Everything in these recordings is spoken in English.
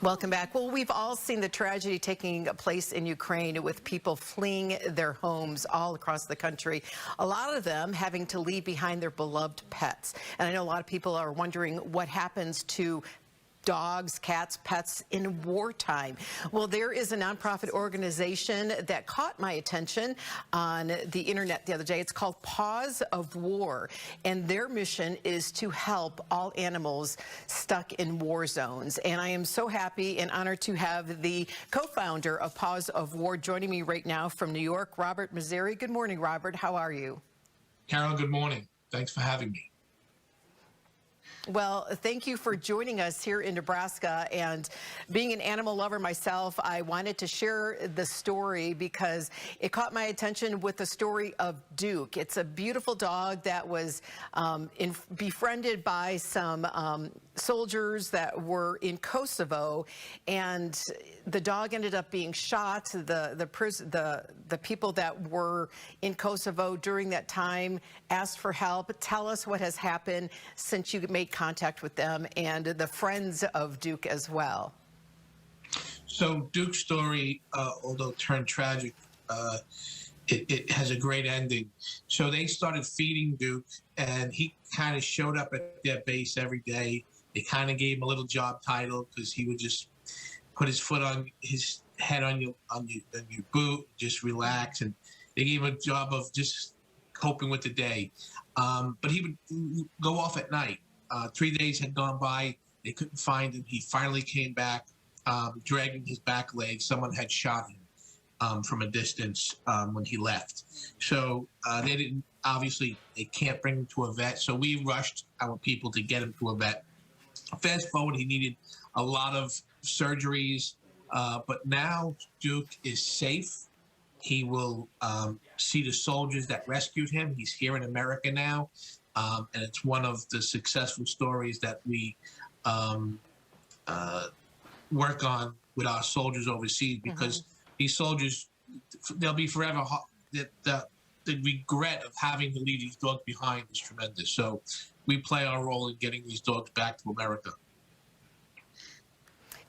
Welcome back. Well, we've all seen the tragedy taking place in Ukraine with people fleeing their homes all across the country, a lot of them having to leave behind their beloved pets. And I know a lot of people are wondering what happens to dogs, cats, pets in wartime. Well, there is a nonprofit organization that caught my attention on the internet the other day. It's called Paws of War, and their mission is to help all animals stuck in war zones. And I am so happy and honored to have the co-founder of Paws of War joining me right now from New York, Robert Misseri. Good morning, Robert. How are you? Carol, good morning. Thanks for having me. Well, thank you for joining us here in Nebraska. And being an animal lover myself, I wanted to share the story because it caught my attention with the story of Duke. It's a beautiful dog that was befriended by some soldiers that were in Kosovo, and the dog ended up being shot. The people that were in Kosovo during that time asked for help. Tell us what has happened since you made contact with them and the friends of Duke as well. So Duke's story, although turned tragic, it has a great ending. So they started feeding Duke, and he kind of showed up at their base every day. They kind of gave him a little job title because he would just put his foot on his head on your boot, just relax, and they gave him a job of just coping with the day. But he would go off at night. 3 days had gone by. They couldn't find him. He finally came back, dragging his back leg. Someone had shot him from a distance when he left. So they didn't, obviously, they can't bring him to a vet. So we rushed our people to get him to a vet. Fast forward, he needed a lot of surgeries, but now Duke is safe. He will see the soldiers that rescued him. He's here in America now, and it's one of the successful stories that we work on with our soldiers overseas, because these soldiers, they'll be forever, the regret of having to leave these dogs behind is tremendous. So we play our role in getting these dogs back to America.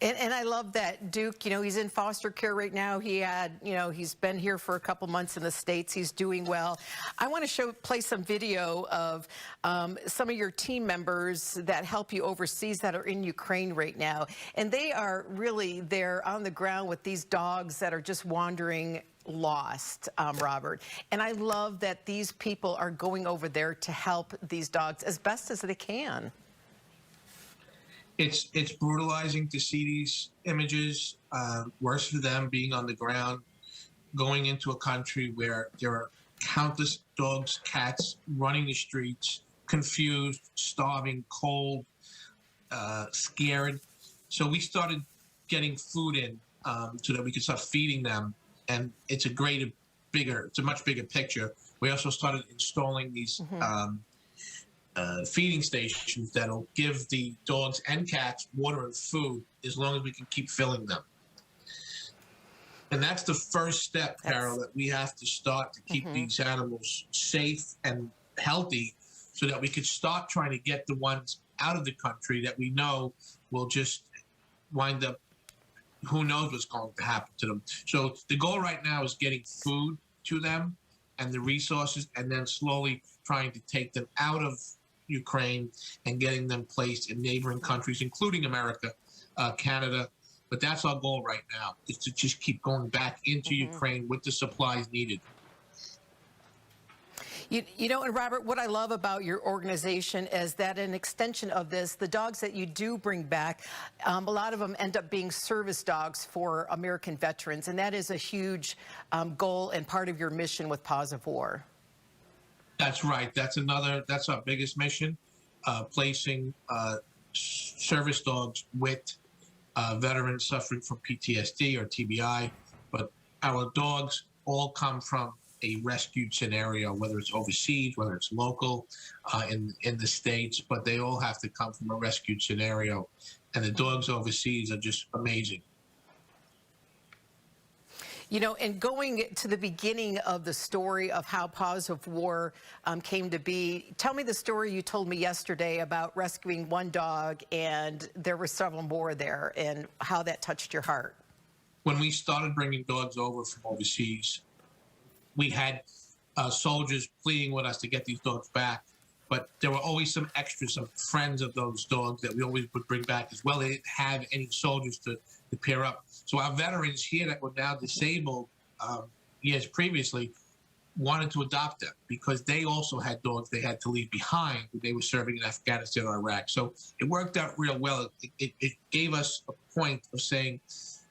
And I love that Duke, he's in foster care right now. He's been here for a couple months in the States. He's doing well. I want to play some video of some of your team members that help you overseas that are in Ukraine right now. And they are really there on the ground with these dogs that are just wandering lost, Robert. And I love that these people are going over there to help these dogs as best as they can. It's brutalizing to see these images. Worse for them being on the ground, going into a country where there are countless dogs, cats running the streets, confused, starving, cold, scared. So we started getting food in so that we could start feeding them. And it's it's a much bigger picture. We also started installing these feeding stations that'll give the dogs and cats water and food as long as we can keep filling them. And that's the first step, Carol, that we have to start to keep these animals safe and healthy so that we could start trying to get the ones out of the country that we know will just wind up, who knows what's going to happen to them. So the goal right now is getting food to them and the resources, and then slowly trying to take them out of Ukraine and getting them placed in neighboring countries, including America, Canada. But that's our goal right now, is to just keep going back into Ukraine with the supplies needed. And Robert, what I love about your organization is that an extension of this, the dogs that you do bring back, a lot of them end up being service dogs for American veterans. And that is a huge goal and part of your mission with Paws of War. That's right. That's our biggest mission, placing service dogs with veterans suffering from PTSD or TBI. But our dogs all come from a rescued scenario, whether it's overseas, whether it's local, in the States, but they all have to come from a rescued scenario. And the dogs overseas are just amazing. You know, and going to the beginning of the story of how Paws of War came to be, tell me the story you told me yesterday about rescuing one dog and there were several more there and how that touched your heart. When we started bringing dogs over from overseas, we had soldiers pleading with us to get these dogs back. But there were always some extras, some friends of those dogs that we always would bring back as well. They didn't have any soldiers to pair up. So our veterans here that were now disabled years previously wanted to adopt them because they also had dogs they had to leave behind when they were serving in Afghanistan or Iraq. So it worked out real well. It gave us a point of saying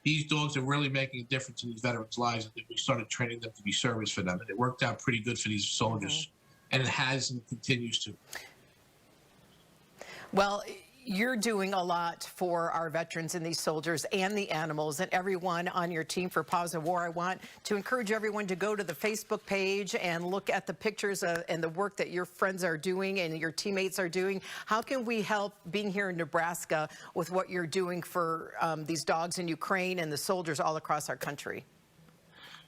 these dogs are really making a difference in these veterans' lives, and we started training them to be service for them. And it worked out pretty good for these soldiers. And it has and continues to. Well, you're doing a lot for our veterans and these soldiers and the animals and everyone on your team for Paws of War. I want to encourage everyone to go to the Facebook page and look at the pictures and the work that your friends are doing and your teammates are doing. How can we help being here in Nebraska with what you're doing for these dogs in Ukraine and the soldiers all across our country?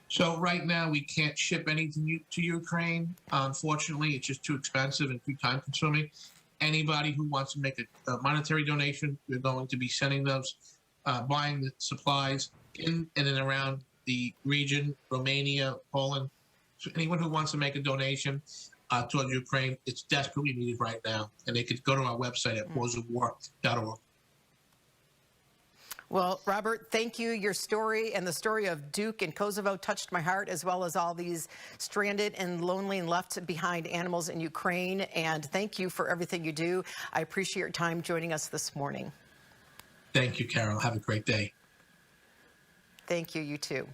So right now we can't ship anything to Ukraine. Unfortunately, it's just too expensive and too time consuming. Anybody who wants to make a monetary donation, we're going to be sending those, buying the supplies in and around the region, Romania, Poland. So anyone who wants to make a donation towards Ukraine, it's desperately needed right now. And they could go to our website at pawsofwar.org. Well, Robert, thank you. Your story and the story of Duke and Kosovo touched my heart, as well as all these stranded and lonely and left behind animals in Ukraine. And thank you for everything you do. I appreciate your time joining us this morning. Thank you, Carol. Have a great day. Thank you. You too.